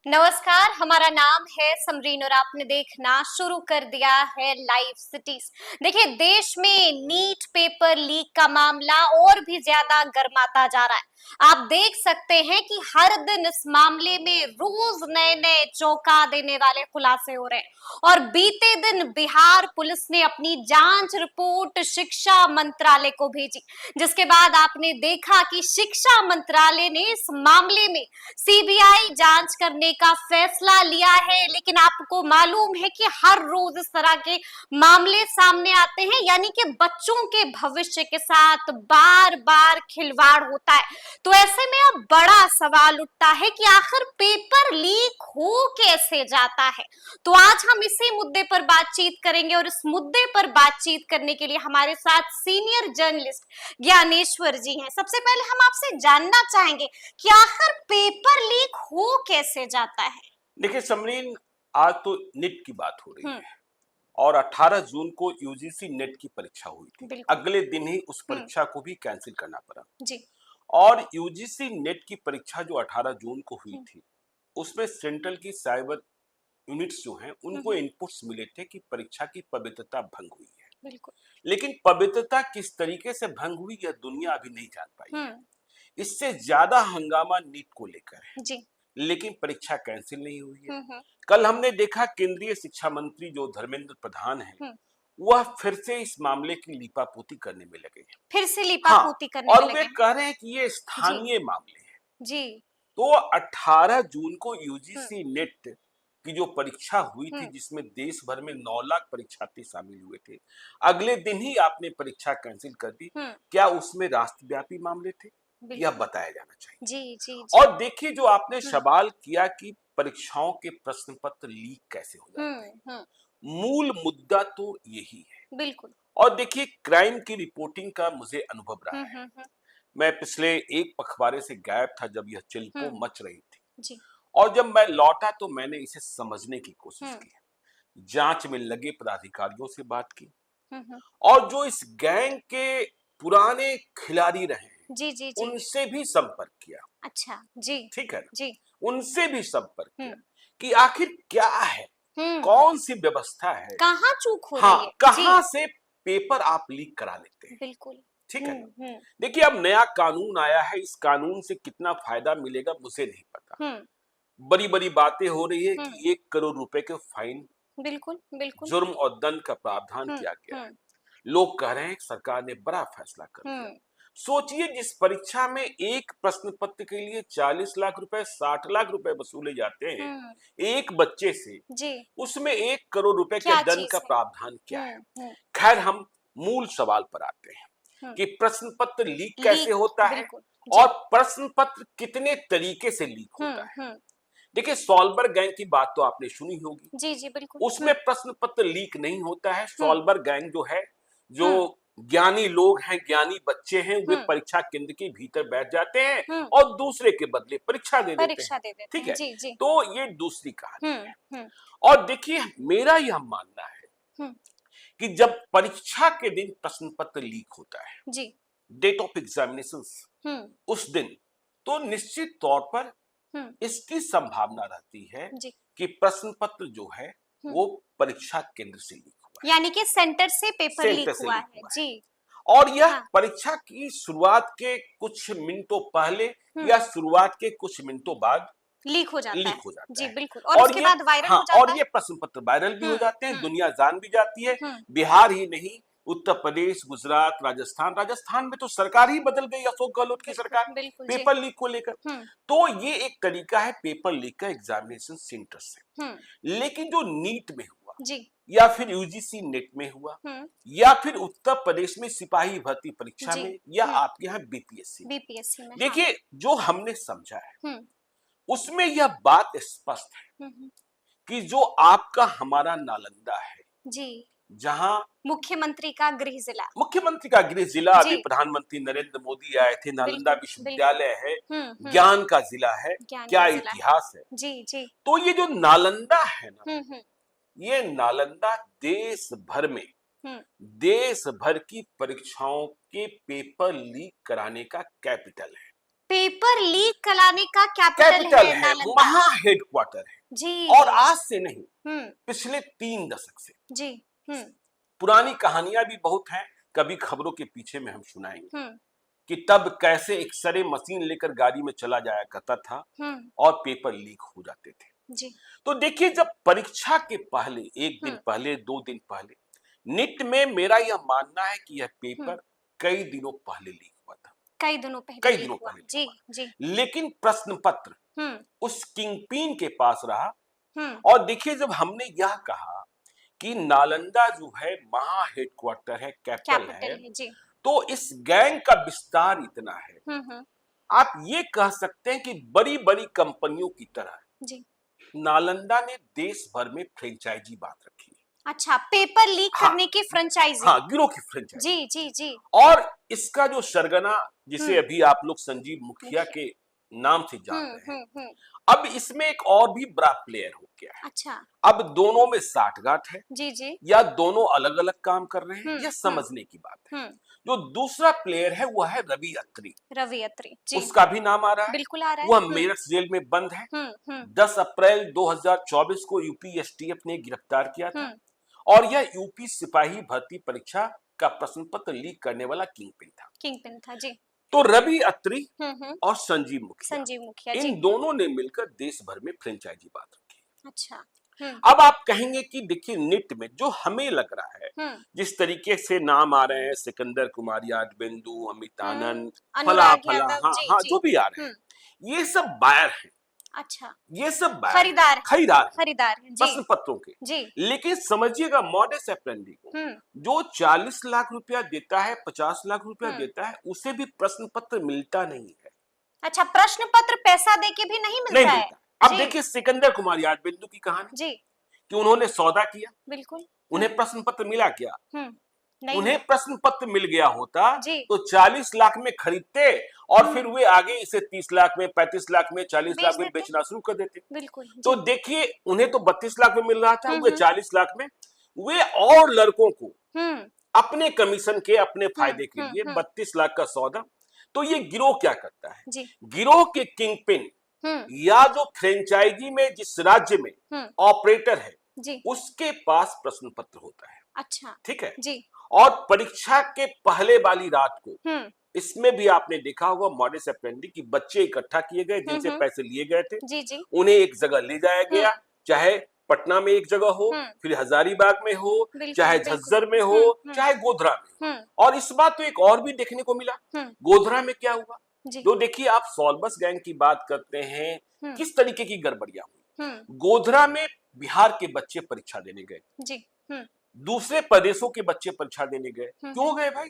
नमस्कार, हमारा नाम है समरीन और आपने देखना शुरू कर दिया है लाइव सिटीज। देखिए, देश में नीट पेपर लीक का मामला और भी ज्यादा गर्माता जा रहा है। आप देख सकते हैं कि हर दिन इस मामले में रोज नए नए चौंका देने वाले खुलासे हो रहे हैं और बीते दिन बिहार पुलिस ने अपनी जांच रिपोर्ट शिक्षा मंत्रालय को भेजी, जिसके बाद आपने देखा कि शिक्षा मंत्रालय ने इस मामले में सीबीआई जांच करने का फैसला लिया है। लेकिन आपको मालूम है कि हर रोज इस तरह के मामले सामने आते हैं, यानी कि बच्चों के भविष्य के साथ बार बार खिलवाड़ होता है। तो ऐसे में अब बड़ा सवाल उठता है कि आखिर पेपर लीक हो कैसे जाता है। तो आज हम इसी मुद्दे पर बातचीत करेंगे और इस मुद्दे पर बातचीत करने के लिए हमारे साथ सीनियर जर्नलिस्ट ज्ञानेश्वर जी हैं। सबसे पहले हम आपसे जानना चाहेंगे कि आखिर पेपर लीक हो कैसे जाता है। देखिए समरीन, आज तो नेट की बात हो रही है और 18 जून को यूजीसी नेट की परीक्षा हुई थी। अगले दिन ही उस परीक्षा को भी कैंसिल करना पड़ा जी। और यूजीसी नेट की परीक्षा जो 18 जून को हुई थी, उसमें सेंट्रल की साइबर यूनिट्स जो हैं उनको इनपुट्स मिले थे कि परीक्षा की पवित्रता भंग हुई है। बिल्कुल। लेकिन पवित्रता किस तरीके से भंग हुई यह दुनिया अभी नहीं जान पाई। इससे ज्यादा हंगामा नीट को लेकर है जी। लेकिन परीक्षा कैंसिल नहीं हुई है। कल हमने देखा केंद्रीय शिक्षा मंत्री जो धर्मेंद्र प्रधान है, वह फिर से इस मामले की लीपापोती करने में लगे हैं। फिर से लीपापोती करने और में वे लगे। कह रहे हैं कि ये स्थानीय मामले हैं। जी। तो 18 जून को यूजीसी नेट की जो परीक्षा हुई थी, जिसमें देश भर में 9 लाख परीक्षार्थी शामिल हुए थे, अगले दिन ही आपने परीक्षा कैंसिल कर दी। क्या उसमें राष्ट्रव्यापी मामले थे? यह बताया जाना चाहिए। जी, जी, जी। और देखिए, जो आपने सवाल किया कि परीक्षाओं के प्रश्न पत्र लीक कैसे हो जाते हैं, मूल मुद्दा तो यही है। बिल्कुल। और देखिए, क्राइम की रिपोर्टिंग का मुझे अनुभव रहा है। मैं पिछले एक पखवाड़े से गायब था जब यह चिल्को मच रही थी। जी। और जब मैं लौटा तो मैंने इसे समझने की कोशिश की, जांच में लगे पदाधिकारियों से बात की और जो इस गैंग के पुराने खिलाड़ी रहे हैं, जी, जी, जी। उनसे भी संपर्क किया। अच्छा। जी। ठीक है ना? जी। उनसे भी संपर्क किया कि आखिर क्या है, कौन सी व्यवस्था है, कहाँ चूक हो रही है। कहां से पेपर आप लीक करा लेते हैं। बिल्कुल। ठीक है ना? देखिए, अब नया कानून आया है, इस कानून से कितना फायदा मिलेगा मुझे नहीं पता। बड़ी बड़ी बातें हो रही है कि 1 करोड़ रुपए के फाइन, बिल्कुल बिल्कुल, जुर्म और दंड का प्रावधान किया गया है। लोग कह रहे हैं सरकार ने बड़ा फैसला कर लिया। सोचिए, जिस परीक्षा में एक प्रश्न पत्र के लिए 40 लाख रुपए 60 लाख रुपए वसूले जाते हैं एक बच्चे से, उसमें 1 करोड़ रुपए के दंड का प्रावधान क्या है। खैर, हम मूल सवाल पर आते हैं कि प्रश्न पत्र लीक कैसे होता है और प्रश्न पत्र कितने तरीके से लीक होता है। देखिए, सॉल्वर गैंग की बात तो आपने सुनी होगी। जी जी बिल्कुल। उसमें प्रश्न पत्र लीक नहीं होता है। सॉल्वर गैंग जो है, जो ज्ञानी लोग हैं, ज्ञानी बच्चे हैं, वे परीक्षा केंद्र के भीतर बैठ जाते हैं और दूसरे के बदले परीक्षा दे देते हैं। ठीक है। जी, जी। तो ये दूसरी कहानी है। और देखिए, मेरा यह मानना है कि जब परीक्षा के दिन प्रश्न पत्र लीक होता है, जी, डेट ऑफ एग्जामिनेशन उस दिन, तो निश्चित तौर पर इसकी संभावना रहती है कि प्रश्न पत्र जो है वो परीक्षा केंद्र से लीक हुआ है, यानी कि सेंटर से पेपर लीक हुआ है। जी। और यह परीक्षा की शुरुआत के कुछ मिनटों पहले या शुरुआत के कुछ मिनटों बाद लीक हो जाता जी है। बिल्कुल। और उसके बाद वायरल हो जाता है। और ये प्रश्न पत्र वायरल भी हो जाते हैं, दुनिया जान भी जाती है। बिहार ही नहीं, उत्तर प्रदेश, गुजरात, राजस्थान में तो सरकार ही बदल गई, अशोक गहलोत की सरकार, पेपर लीक को लेकर। तो ये एक तरीका है पेपर लीक का एग्जामिनेशन सेंटर से। लेकिन जो नीट में हुआ जी, या फिर यूजीसी नेट में हुआ या फिर उत्तर प्रदेश में सिपाही भर्ती परीक्षा में या आपके यहाँ बीपीएससी में, देखिए, जो हमने समझा है उसमें यह बात स्पष्ट है कि जो आपका हमारा नालंदा है, जी, जहां मुख्यमंत्री का गृह जिला, अभी प्रधानमंत्री नरेंद्र मोदी आए थे, नालंदा विश्वविद्यालय है, ज्ञान का जिला है, क्या इतिहास है। जी जी। तो ये जो नालंदा है ना, ये नालंदा देश भर की परीक्षाओं के पेपर लीक कराने का कैपिटल है। पेपर लीक कराने का कैपिटल है है, नालंदा। वहां हेडक्वार्टर है। जी। और आज से नहीं, हम्म। पिछले 3 दशक से जी। हम्म। पुरानी कहानियां भी बहुत हैं, कभी खबरों के पीछे में हम सुनाएंगे हम्म। कि तब कैसे एक्सरे मशीन लेकर गाड़ी में चला जाया करता था हम्म। और पेपर लीक हो जाते थे। जी। तो देखिए, जब परीक्षा के पहले, एक दिन पहले, 2 दिन पहले, निट में मेरा यह मानना है कि यह पेपर कई दिनों पहले लीक हुआ था, कई दिनों पहले कई लीक दिनों हुआ। पहले लीक जी। हुआ। जी। लेकिन प्रश्न पत्र हम्म। उस किंगपिन के पास रहा। हम्म। और देखिए, जब हमने यह कहा कि नालंदा जो है महा हेडक्वार्टर है, कैपिटल है, कैपिटल है। जी। तो इस गैंग का विस्तार इतना है, हम्म। आप ये कह सकते हैं कि बड़ी बड़ी कंपनियों की तरह जी। नालंदा ने देश भर में फ्रेंचाइजी बांध रखी है। अच्छा, पेपर लीक हाँ, करने की फ्रेंचाइजी। हाँ, गिरोह की फ्रेंचाइजी। जी। जी। जी। और इसका जो सरगना, जिसे हम्म। अभी आप लोग संजीव मुखिया के नाम से जान रहे हैं, हम्म। अब इसमें एक और भी बड़ा प्लेयर हो गया है। अच्छा। अब दोनों में साठगांठ है, जी। जी। या दोनों अलग अलग काम कर रहे हैं, यह हम्म। समझने की बात है। हम्म। जो दूसरा प्लेयर है वह है रवि अत्री। रवि अत्री। जी। उसका भी नाम आ रहा है। बिल्कुल आ रहा है। वह मेरठ जेल में बंद है। हम्म। 10 अप्रैल 2024 को यूपी एसटीएफ ने गिरफ्तार किया था। हम्म। और यह यूपी सिपाही भर्ती परीक्षा का प्रश्न पत्र लीक करने वाला किंगपिन था। किंगपिन था। जी। तो रवि अत्री हम्म। और संजीव मुखिया, संजीव मुखिया। जी। इन दोनों ने मिलकर देश भर में फ्रेंचाइजी बांध रखी है। अच्छा। हम्म। अब आप कहेंगे कि देखिए, निट में जो हमें लग रहा है, हम्म। जिस तरीके से नाम आ रहे हैं, सिकंदर कुमार यादवेंदु, अमित आनंद, फला अनुराग फला, यादव। हाँ जी। हाँ, जी। जो भी आ रहे हैं, ये सब बायर हैं। अच्छा। ये सब बायर हैं, खरीदार। खरीदार हैं खरीदार। जी। प्रश्न पत्रों के। जी। लेकिन समझिएगा, मॉडस ऑपरेंडी को जो 40 लाख रुपया देता है, 50 लाख रुपया देता है, उसे भी प्रश्न पत्र मिलता नहीं है। अच्छा, प्रश्न पत्र पैसा देके भी नहीं नहीं मिलता है। मिलता। अब जी। देखिए सिकंदर कुमार यादवेंदु की कहानी, जी। कि उन्होंने सौदा किया, बिल्कुल। उन्हें प्रश्न पत्र मिला क्या? नहीं उन्हें मिला। प्रश्न पत्र मिल गया होता जी। तो 40 लाख में खरीदते और फिर वे आगे इसे 30 लाख में, 35 लाख में, 40 बेच लाख में देते। बेचना शुरू कर देते। बिल्कुल। तो जी। देखिए, उन्हें तो 32 लाख में मिल रहा था, वे 40 लाख में, वे और लड़कों को अपने कमीशन के, अपने फायदे के लिए 32 लाख का सौदा। तो ये गिरोह क्या करता है? जी। गिरोह के किंगपिन या जो फ्रेंचाइजी में जिस राज्य में ऑपरेटर है, जी। उसके पास प्रश्न पत्र होता है। अच्छा। ठीक है। जी। और परीक्षा के पहले वाली रात को, इसमें भी आपने देखा होगा मॉडस ऑपरेंडी की, बच्चे इकट्ठा किए गए जिनसे पैसे लिए गए थे। जी। जी। उन्हें एक जगह ले जाया गया, चाहे पटना में एक जगह हो, फिर हजारीबाग में हो, चाहे झज्जर में हो, चाहे गोधरा में हो। और इस बार तो एक और भी देखने को मिला। गोधरा में क्या हुआ? तो देखिए, आप सॉल्बस गैंग की बात करते हैं, किस तरीके की गड़बड़ियां हुई। गोधरा में बिहार के बच्चे परीक्षा देने गए, जी। दूसरे प्रदेशों के बच्चे परीक्षा देने गए। क्यों गए भाई?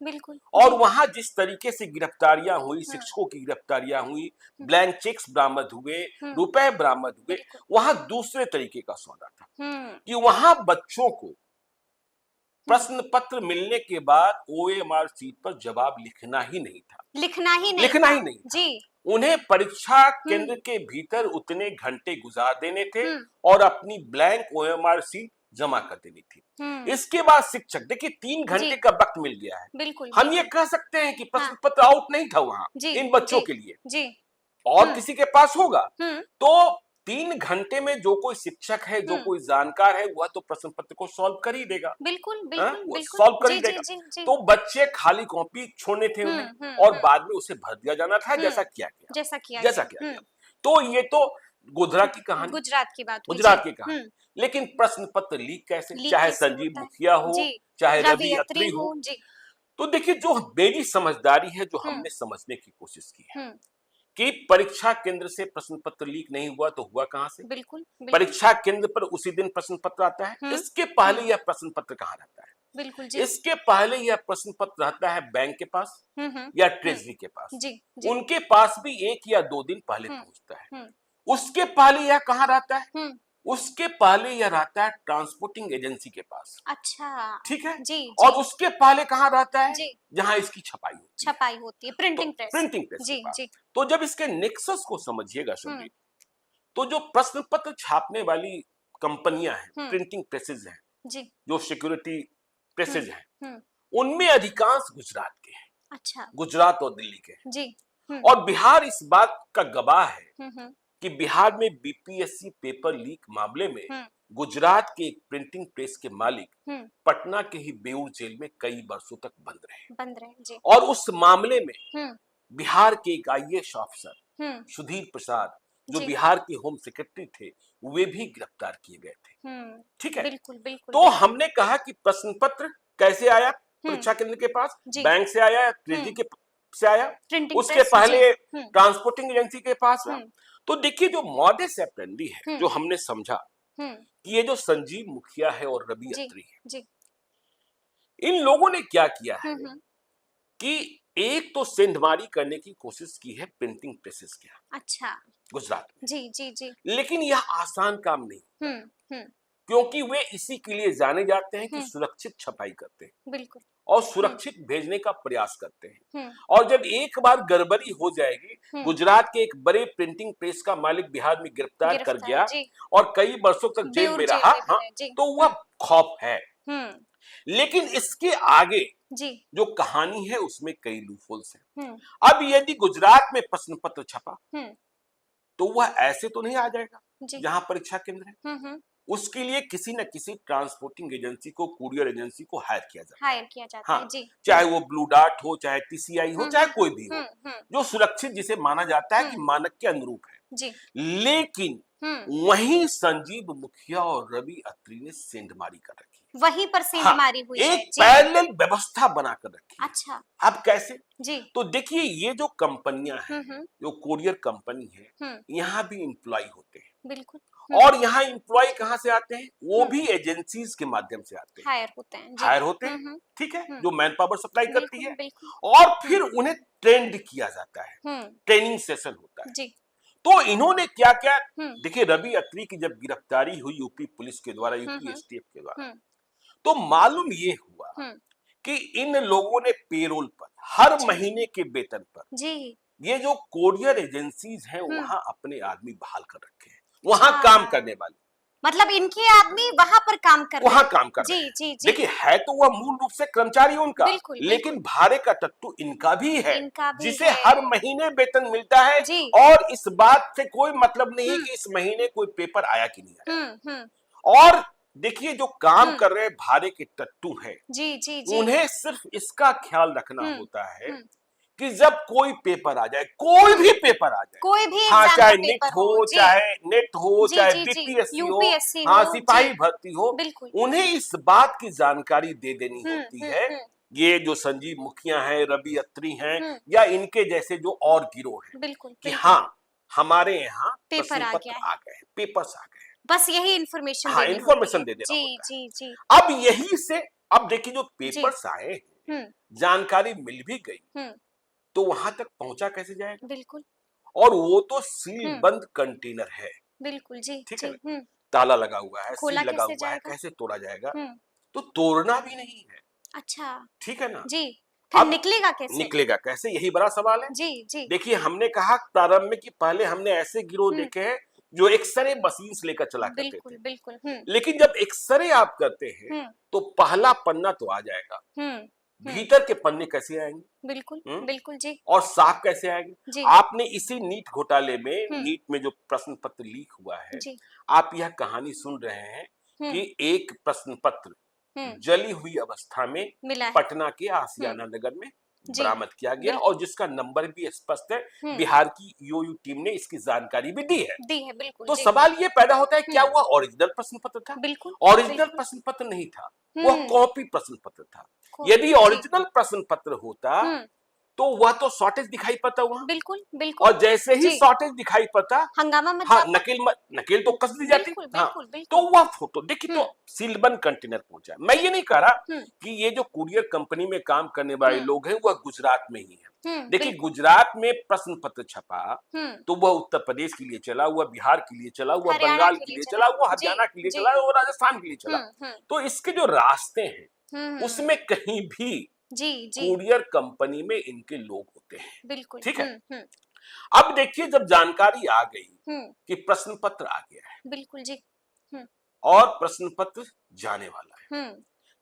बिल्कुल। और वहां जिस तरीके से गिरफ्तारियां हुई, शिक्षकों की गिरफ्तारियां हुई, ब्लैंक चेक्स बरामद हुए, रुपए बरामद हुए, वहां दूसरे तरीके का सौदा था कि वहां बच्चों को प्रश्न पत्र मिलने के बाद ओएमआर सीट पर जवाब लिखना ही नहीं था। लिखना ही नहीं था। जी। उन्हें परीक्षा केंद्र के भीतर उतने घंटे गुजार देने थे और अपनी ब्लैंक ओएमआर सीट जमा कर देनी थी। इसके बाद शिक्षक, देखिए 3 घंटे का वक्त मिल गया है। बिल्कुल। हम ये कह सकते हैं कि प्रश्न पत्र आउट नहीं था वहां इन बच्चों के लिए। जी। और किसी के पास होगा तो 3 घंटे में जो कोई शिक्षक है, जो कोई जानकार है, वह तो प्रश्न पत्र को सॉल्व कर ही देगा। बिल्कुल। बिल्कुल। सॉल्व कर ही देगा। तो बच्चे खाली कॉपी छोड़ने थे उन्हें और बाद में उसे भर दिया जाना था, जैसा किया गया। तो ये तो गोधरा की कहानी, गुजरात की बात, गुजरात की कहानी। लेकिन प्रश्न पत्र लीक कैसे? चाहे संजीव मुखिया हो, चाहे रवि अत्री हो। तो देखिए, जो मेरी समझदारी है, जो हमने समझने की कोशिश की है कि परीक्षा केंद्र से प्रश्न पत्र लीक नहीं हुआ तो हुआ कहां से? बिल्कुल। परीक्षा केंद्र पर उसी दिन प्रश्न पत्र आता है। इसके पहले यह प्रश्न पत्र कहां रहता है? बिल्कुल। जी। इसके पहले यह प्रश्न पत्र रहता है बैंक के पास या ट्रेजरी के पास। उनके पास भी 1 या 2 दिन पहले पहुंचता है। उसके पहले यह कहां रहता है? उसके पहले यह रहता है ट्रांसपोर्टिंग एजेंसी के पास। अच्छा। ठीक है। जी। और उसके पहले कहां रहता है? जहां इसकी छपाई होती है, प्रिंटिंग प्रेस। के पास। तो जब इसके नेक्सस को समझिएगा संदीप, तो जो प्रश्न पत्र छापने वाली कंपनियां हैं, प्रिंटिंग प्रेसेज हैं, जो सिक्योरिटी प्रेसेज हैं, उनमें अधिकांश गुजरात के हैं। अच्छा। गुजरात और दिल्ली के हैं। और बिहार इस बात का गवाह है कि बिहार में बीपीएससी पेपर लीक मामले में गुजरात के एक प्रिंटिंग प्रेस के मालिक पटना के ही बेऊर जेल में कई वर्षों तक बंद रहे जी। और उस मामले में बिहार के एक आईएएस अफसर सुधीर प्रसाद जो बिहार के होम सेक्रेटरी थे वे भी गिरफ्तार किए गए थे। ठीक है, बिल्कुल। तो हमने कहा कि प्रश्न पत्र कैसे आया परीक्षा केंद्र के पास, बैंक से आया या ट्रेजरी के से आया, उसके पहले ट्रांसपोर्टिंग एजेंसी के पास है। तो देखिए जो मॉडस ऑपरेंडी है जो हमने समझा कि ये जो संजीव मुखिया है और रवि अत्री है, इन लोगों ने क्या किया है कि एक तो सेंधमारी करने की कोशिश की है प्रिंटिंग प्रेसेस के अच्छा गुजरात में। जी। लेकिन यह आसान काम नहीं, क्योंकि वे इसी के लिए जाने जाते हैं कि सुरक्षित छपाई करते हैं, बिल्कुल, और सुरक्षित भेजने का प्रयास करते हैं। और जब एक बार गड़बड़ी हो जाएगी, गुजरात के एक बड़े प्रिंटिंग प्रेस का मालिक बिहार में गिरफ्तार कर गया और कई वर्षों तक जेल में रहा, तो वह खौफ है। लेकिन इसके आगे जो कहानी है उसमें कई लूपहोल्स हैं। अब यदि गुजरात में प्रश्न पत्र छपा तो वह ऐसे तो नहीं आ जाएगा जहां परीक्षा केंद्र है, उसके लिए किसी न किसी ट्रांसपोर्टिंग एजेंसी को, कुरियर एजेंसी को हायर किया जाता है। जी। चाहे वो ब्लू डार्ट हो, चाहे टीसीआई हो, चाहे कोई भी हो, जो सुरक्षित जिसे माना जाता है कि मानक के अनुरूप है। जी। लेकिन वहीं संजीव मुखिया और रवि अत्री ने सेंधमारी कर रखी, वहीं पर सेंधमारी हुई है, एक पैरेलल व्यवस्था बनाकर रखी। अच्छा, अब कैसे? जी, तो देखिए ये जो कंपनियां हैं, जो कुरियर कंपनी है, यहाँ भी एम्प्लॉय होते हैं, बिल्कुल, और यहाँ एम्प्लॉय कहाँ से आते हैं? वो भी एजेंसीज के माध्यम से आते हैं, हायर होते हैं, ठीक है, जो मैन पावर सप्लाई करती है, और फिर उन्हें ट्रेंड किया जाता है, ट्रेनिंग सेशन होता है। जी। तो इन्होंने क्या क्या, देखिए रवि अत्री की जब गिरफ्तारी हुई यूपी पुलिस के द्वारा, यूपी एसटीएफ के द्वारा, तो मालूम ये हुआ कि इन लोगों ने पेरोल पर हर महीने के वेतन पर जी ये जो कोरियर एजेंसीज हैं वहां अपने आदमी बहाल कर रखे हैं, वहां काम करने वाले, मतलब इनके आदमी वहां पर काम कर रहे हैं, वहां काम कर रहे हैं। जी। देखिए है तो वह मूल रूप से कर्मचारी उनका, लेकिन भाड़े का तत्व इनका भी है, जिसे हर महीने वेतन मिलता है और इस बात से कोई मतलब नहीं है कि इस महीने कोई पेपर आया कि नहीं आया। और देखिए जो काम कर रहे भाड़े के टट्टू हैं, जी, उन्हें सिर्फ इसका ख्याल रखना होता है कि जब कोई पेपर आ जाए, कोई भी पेपर आ जाए, कोई भी, हाँ, चाहे नेट हो, चाहे बीपीएससी हो, हाँ, सिपाही भर्ती हो, उन्हें इस बात की जानकारी दे देनी होती है, ये जो संजीव मुखिया हैं, रवि अत्री हैं, या इनके जैसे जो और गिरोह हैं, कि हाँ हमारे यहाँ पेपर आ गए, पेपर्स आ गए, बस यही इन्फॉर्मेशन, हाँ, इन्फॉर्मेशन दे देना होता है। जी। अब यही से, अब देखिए जो पेपर्स आए हैं, जानकारी मिल भी गई, तो वहां तक पहुंचा कैसे जाएगा? बिल्कुल, और वो तो सील बंद कंटेनर है, बिल्कुल जी, ठीक है, ताला लगा हुआ है, सील लगा हुआ है, कैसे तोड़ा जाएगा? तो तोड़ना भी नहीं है। अच्छा, ठीक है ना जी, फिर निकलेगा कैसे? यही बड़ा सवाल है। जी। देखिए हमने कहा प्रारंभ में कि पहले हमने ऐसे गिरोह देखे हैं जो एक्सरे मशीन से लेकर चला करते थे, बिल्कुल। लेकिन जब एक्सरे आप करते हैं तो पहला पन्ना तो आ जाएगा, भीतर के पन्ने कैसे आएंगे? बिल्कुल जी, और साफ कैसे आएंगे? आपने इसी नीट घोटाले में, नीट में जो प्रश्न पत्र लीक हुआ है, आप यह कहानी सुन रहे हैं कि एक प्रश्न पत्र जली हुई अवस्था में पटना के आसियाना नगर में बरामद किया गया, और जिसका नंबर भी स्पष्ट है, बिहार की ईओयू टीम ने इसकी जानकारी भी दी है। बिल्कुल, तो सवाल ये पैदा होता है, क्या वह ओरिजिनल प्रश्न पत्र था? बिल्कुल, ओरिजिनल प्रश्न पत्र नहीं था, वह कॉपी प्रश्न पत्र था। यदि ओरिजिनल प्रश्न पत्र होता तो वह तो शॉर्टेज दिखाई पड़ता वहां, बिल्कुल, और जैसे ही शॉर्टेज दिखाई पड़ता, हंगामा मच, हाँ, नकेल तो कस दी जाती, हाँ, तो वह फोटो देखिए तो सीलबंद कंटेनर पहुंचा। मैं ये नहीं कह रहा कि ये जो कुरियर कंपनी में काम करने वाले लोग हैं वह गुजरात में ही है। देखिए गुजरात में प्रश्न पत्र छपा तो वह उत्तर प्रदेश के लिए चला हुआ, बिहार के लिए चला हुआ, बंगाल के लिए चला हुआ, हरियाणा के लिए चला और राजस्थान के लिए चला। तो इसके जो रास्ते हैं उसमें कहीं भी कुरियर कंपनी में इनके लोग होते हैं, बिल्कुल, ठीक है। अब देखिए जब जानकारी आ गई कि प्रश्न पत्र आ गया है, बिल्कुल जी, और प्रश्न पत्र जाने वाला है,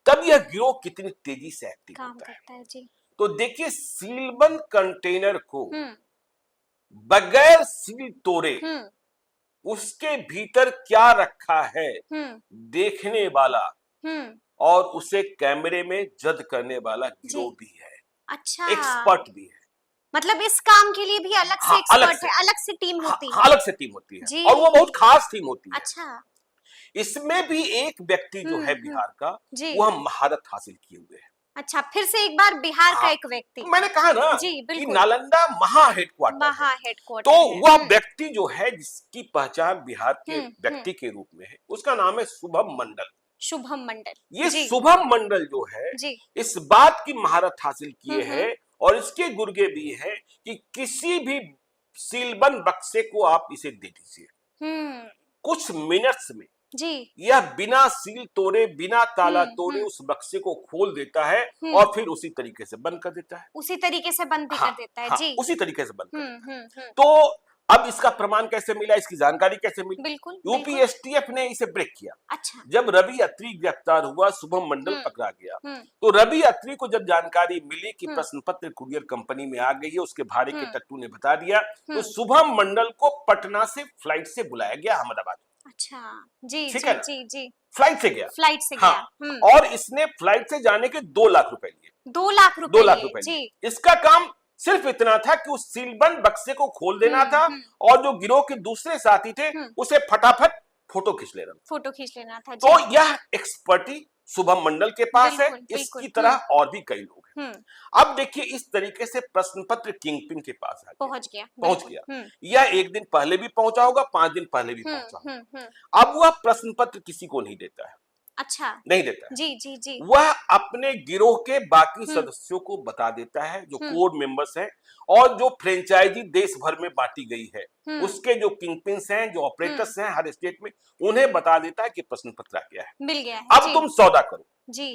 तब यह गिरोह कितनी तेजी से एक्टिव होता है। जी। तो देखिए सीलबंद कंटेनर को बगैर सील तोड़े उसके भीतर क्या रखा है देखने वाला और उसे कैमरे में जज करने वाला गिरोह भी है। अच्छा, एक्सपर्ट भी है। मतलब इस काम के लिए भी अलग से एक्सपर्ट है, अलग से टीम होती है। अलग से टीम होती है और वो बहुत खास टीम होती है। अच्छा, इसमें भी एक व्यक्ति जो है बिहार का, वह महारत हासिल किए हुए है। अच्छा, फिर से एक बार बिहार का एक व्यक्ति। मैंने कहा ना कि नालंदा महा हेडक्वार्टर, तो वह व्यक्ति जो है जिसकी पहचान बिहार के व्यक्ति के रूप में है, उसका नाम है शुभम मंडल। शुभम मंडल, ये शुभम मंडल जो है इस बात की महारत हासिल किए है और इसके गुर्गे भी है कि किसी भी सीलबंद बक्से को आप इसे दे दीजिए, कुछ मिनट्स में यह बिना सील तोड़े, बिना ताला तोड़े उस बक्से को खोल देता है और फिर उसी तरीके से बंद कर देता है। उसी तरीके से बंद भी कर देता है। जी, उसी तरीके से बंद कर देता है। तो अब इसका प्रमाण कैसे मिला, इसकी जानकारी कैसे मिली? बिल्कुल, यूपीएसटीएफ ने इसे ब्रेक किया। अच्छा, जब रवि अत्री गिरफ्तार हुआ, शुभम मंडल पकड़ा गया, तो रवि अत्री को जब जानकारी मिली कि प्रश्न पत्र कुरियर कंपनी में आ गई है, उसके भाड़े के टट्टू ने बता दिया, तो शुभम मंडल को पटना से फ्लाइट से बुलाया गया अहमदाबाद। अच्छा, जी, ठीक है, जी, फ्लाइट से गया। हाँ, और इसने फ्लाइट से जाने के 2 लाख रुपए लिए। 2 लाख रुपए जी। इसका काम सिर्फ इतना था कि उस सीलबंद बक्से को खोल देना था और जो गिरोह के दूसरे साथी थे उसे फटाफट फोटो खींच लेना था। तो यह एक्सपर्टी शुभम मंडल के पास है। इसकी तरह और भी कई लोग हैं। अब देखिए, इस तरीके से प्रश्न पत्र किंगपिन के पास पहुंच गया। यह एक दिन पहले भी पहुंचा होगा, 5 दिन पहले भी पहुंचा होगा। अब वह प्रश्न पत्र किसी को नहीं देता है। अच्छा, नहीं देता है। जी। वह अपने गिरोह के बाकी सदस्यों को बता देता है, जो कोर मेंबर्स हैं और जो फ्रेंचाइजी देश भर में बांटी गई है, उसके जो किंगपिन्स हैं, जो ऑपरेटर्स हैं हर स्टेट में, उन्हें बता देता है कि प्रश्न पत्र क्या है, मिल गया है। अब तुम सौदा करो।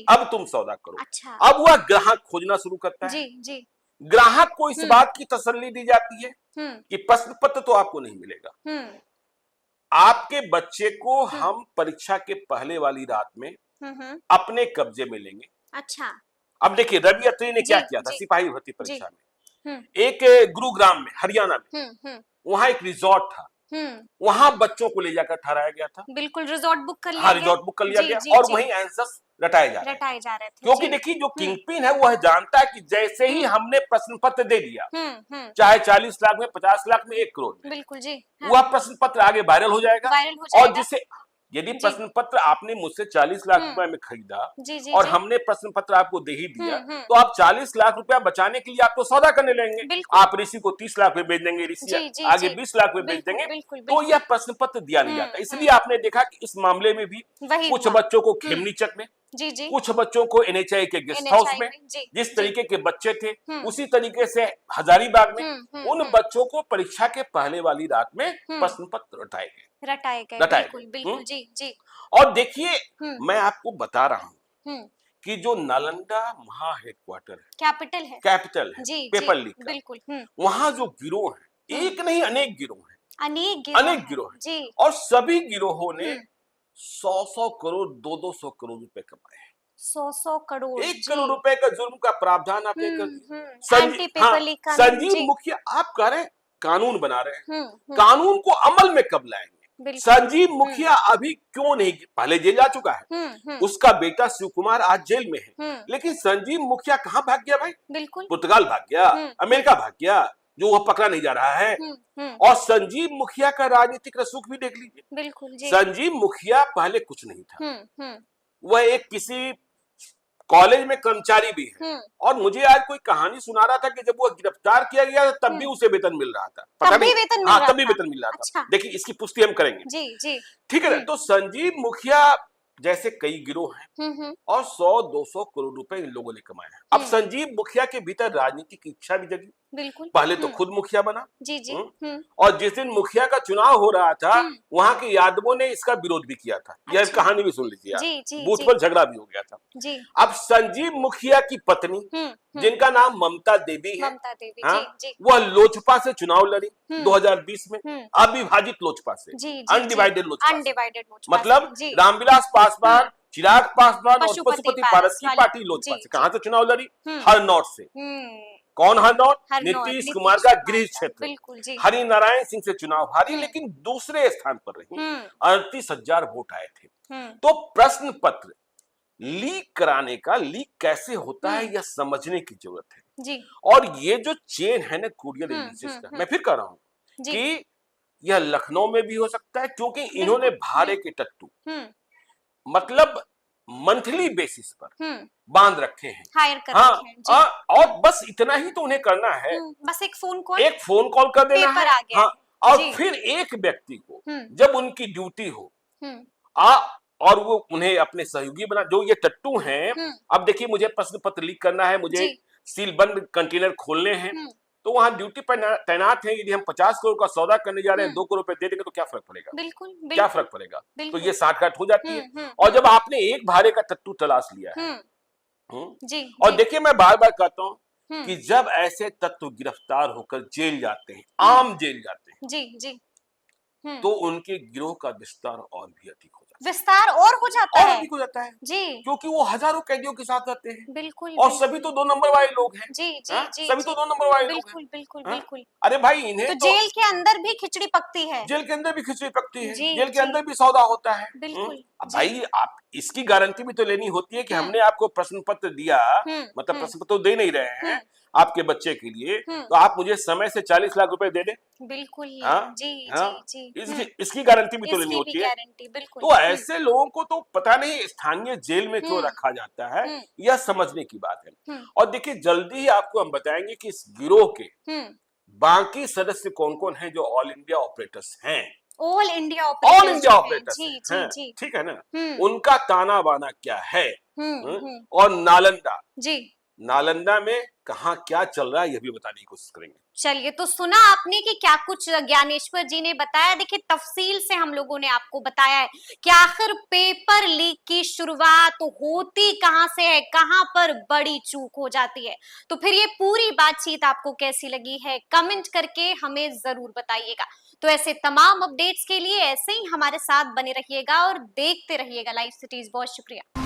अब तुम सौदा करो। अच्छा, अब वह ग्राहक खोजना शुरू करता है। जी। ग्राहक को इस बात की तसल्ली दी जाती है कि प्रश्न पत्र तो आपको नहीं मिलेगा, आपके बच्चे को हम परीक्षा के पहले वाली रात में अपने कब्जे में लेंगे। अच्छा, अब देखिए रवि अत्री ने क्या किया था सिपाही भर्ती परीक्षा में। एक गुरुग्राम में, हरियाणा में, वहां एक रिजॉर्ट था, वहां बच्चों को ले जाकर ठहराया गया था। बिल्कुल, रिजॉर्ट बुक कर लिया रिजॉर्ट बुक कर लिया गया और वहीं आंसर्स रटाए जा रहे थे। क्योंकि देखिए, जो किंगपिन है वह जानता है कि जैसे ही हमने प्रश्न पत्र दे दिया, चाहे 40 लाख में, 50 लाख में, 1 करोड़ में, बिल्कुल जी, वह प्रश्न पत्र आगे वायरल हो जाएगा। और जिसे यदि प्रश्न पत्र आपने मुझसे 40 लाख रुपए में खरीदा और हमने प्रश्न पत्र आपको दे ही दिया, तो आप 40 लाख रुपया बचाने के लिए आप तो सौदा करने लेंगे। आप ऋषि को 30 लाख में बेच देंगे, ऋषि आगे 20 लाख में बेच देंगे, तो यह प्रश्न पत्र दिया नहीं जाता। इसलिए आपने देखा कि इस मामले में भी कुछ बच्चों को खेमनीचक में, कुछ बच्चों को एनएचआई के गेस्ट हाउस में, जिस तरीके के बच्चे थे उसी तरीके से हजारीबाग में उन बच्चों को परीक्षा के पहले वाली रात में प्रश्न पत्र रटाए गए। बिल्कुल जी। और देखिए, मैं आपको बता रहा हूँ कि जो नालंदा महा हेडक्वार्टर है, कैपिटल है पेपर लीक का, बिल्कुल, वहाँ जो गिरोह है, एक नहीं अनेक गिरोह है, अनेक गिरोह है, और सभी गिरोहों ने 100 करोड़ 200 करोड़ रुपए कमाए हैं। 100 करोड़, 1 करोड़ रुपए का जुर्म का प्रावधान आपने कर दिया। संजीव मुखिया, आप कह रहे हैं कानून बना रहे हैं, कानून को अमल में कब लाएंगे? संजीव मुखिया अभी क्यों नहीं, पहले जेल जा चुका है, उसका बेटा शिव कुमार आज जेल में है, लेकिन संजीव मुखिया कहाँ भाग गया भाई? बिल्कुल, पुर्तगाल भाग गया, अमेरिका भाग गया, जो वह पकड़ा नहीं जा रहा है। और संजीव मुखिया का राजनीतिक रसूख भी देख लीजिए। बिल्कुल जी। संजीव मुखिया पहले कुछ नहीं था, वह एक किसी कॉलेज में कर्मचारी भी है, और मुझे आज कोई कहानी सुना रहा था कि जब वो गिरफ्तार किया गया तब भी उसे वेतन मिल रहा था। तब भी वेतन मिल रहा था। देखिए, इसकी पुष्टि हम करेंगे। जी। ठीक है, तो संजीव मुखिया जैसे कई गिरोह हैं और 100-200 करोड़ रुपए इन लोगों ने कमाए हैं। अब संजीव मुखिया के भीतर राजनीतिक इच्छा भी जगी। बिल्कुल, पहले तो खुद मुखिया बना। जी। और जिस दिन मुखिया का चुनाव हो रहा था, वहां के यादवों ने इसका विरोध भी किया था। यह कहानी भी सुन लीजिए, बूथ पर झगड़ा भी हो गया था। अब संजीव मुखिया की पत्नी, जिनका नाम ममता देवी है, वह लोजपा से चुनाव लड़ी 2020 में, अविभाजित लोजपा से, अनडिवाइडेड लोजपा, मतलब रामविलास पासवान, चिराग पासवान और पशुपति पारस की पार्टी लोजपा से। कहां से चुनाव लड़ी? हरनौत से। कौन हरनौत? हरनौत, नीतीश नीतीश कुमार का कुमार गृह का, क्षेत्र। बिल्कुल जी। हरिनारायण सिंह से चुनाव हारी, हम्म। लेकिन दूसरे स्थान पर रही। हम्म 38,000 वोट आए थे। हम्म तो प्रश्न पत्र लीक कराने का, लीक कैसे होता है हम्म यह समझने की जरूरत है। जी। और ये जो चेन है ना कुरियर एजेंसीज का, मैं फिर कह रहा हूं जी कि यह लखनऊ में भी हो सकता है, क्योंकि इन्होंने बिल्कुल भाड़े के टट्टू हम्म मतलब मंथली बेसिस पर हम्म बांध रखे हैं। हायर कर हाँ, रखे हैं जी। और बस इतना ही तो उन्हें करना है, बस एक फोन कॉल, एक फोन कॉल कर देना पेपर है। आ गया हाँ, है और जी। फिर एक व्यक्ति को हम्म जब उनकी ड्यूटी हो हम्म आ और वो उन्हें अपने सहयोगी बना, जो ये टट्टू हैं। हम्म अब देखिए, मुझे प्रश्न पत्र लीक करना है, मुझे जी। सीलबंद कंटेनर खोलने हैं, हम्म तो वहां ड्यूटी पर तैनात हैं। यदि हम 50 करोड़ का सौदा करने जा रहे हैं, हम्म 2 करोड़ रुपए दे देंगे तो क्या फर्क पड़ेगा? बिल्कुल क्या बिल्कुल फर्क पड़ेगा? तो बिल्कुल। ये साठगांठ हो जाती है। हम्म और जब आपने एक भाड़े का टट्टू तलाश लिया है, हम्म जी और जी। देखिए, मैं बार बार कहता हूं हम्म कि जब ऐसे तत्व गिरफ्तार होकर जेल जाते हैं, हम्म आम जेल जाते हैं, जी जी। तो उनके गिरोह का विस्तार और भी अधिक हो जाता विस्तार और हो जाता है, और है अधिक हो जाता है, जी। क्योंकि वो हजारों कैदियों के साथ रहते हैं। बिल्कुल और सभी बिल्कुल तो 2 नंबर वाले लोग हैं। जी जी हाँ? जी सभी जी। तो 2 नंबर वाले लोग हैं। बिल्कुल बिल्कुल हाँ? बिल्कुल। अरे भाई, इन्हें तो तो जेल के अंदर भी खिचड़ी पकती है। जेल के अंदर भी खिचड़ी पकती है, जी जेल के जी अंदर भी सौदा होता है। बिल्कुल अब जी। भाई, आप इसकी गारंटी भी तो लेनी होती है कि हम्म हमने आपको प्रश्न पत्र दिया, मतलब हम्म प्रश्न पत्र तो दे नहीं रहे हैं हम्म आपके बच्चे के लिए, हम्म तो आप मुझे समय से 40 लाख रुपए दे दें। बिल्कुल हाँ, जी हाँ, जी जी। इसकी गारंटी भी तो लेनी इसकी भी होती है। गारंटी बिल्कुल। तो ऐसे लोगों को तो पता नहीं स्थानीय जेल में क्यों हम्म रखा जाता है, हम्म यह समझने की बात है। हम्म और देखिए, जल्दी ही आपको हम बताएंगे कि इस गिरोह के हम्म बाकी सदस्य कौन कौन हैं, जो ऑल इंडिया ऑपरेटर्स हैं। All India all operators India जो हैं ऑपरेटर्स जी हैं, जी जी। ठीक है ना? हम्म उनका ताना बाना क्या है? हम्म हम्म? हम्म और नालंदा, जी। नालंदा में कहाँ क्या चल रहा है, यह भी बताने की कोशिश करेंगे। चलिए, तो सुना आपने कि क्या कुछ ज्ञानेश्वर जी ने बताया। देखिए, तफसील से हम लोगों ने आपको बताया है कि आखिर पेपर लीक की शुरुआत होती कहां से है, कहां पर बड़ी चूक हो जाती है। तो फिर ये पूरी बातचीत आपको कैसी लगी है, कमेंट करके हमें जरूर बताइएगा। तो ऐसे तमाम अपडेट्स के लिए ऐसे ही हमारे साथ बने रहिएगा और देखते रहिएगा लाइव सिटीज। बहुत शुक्रिया।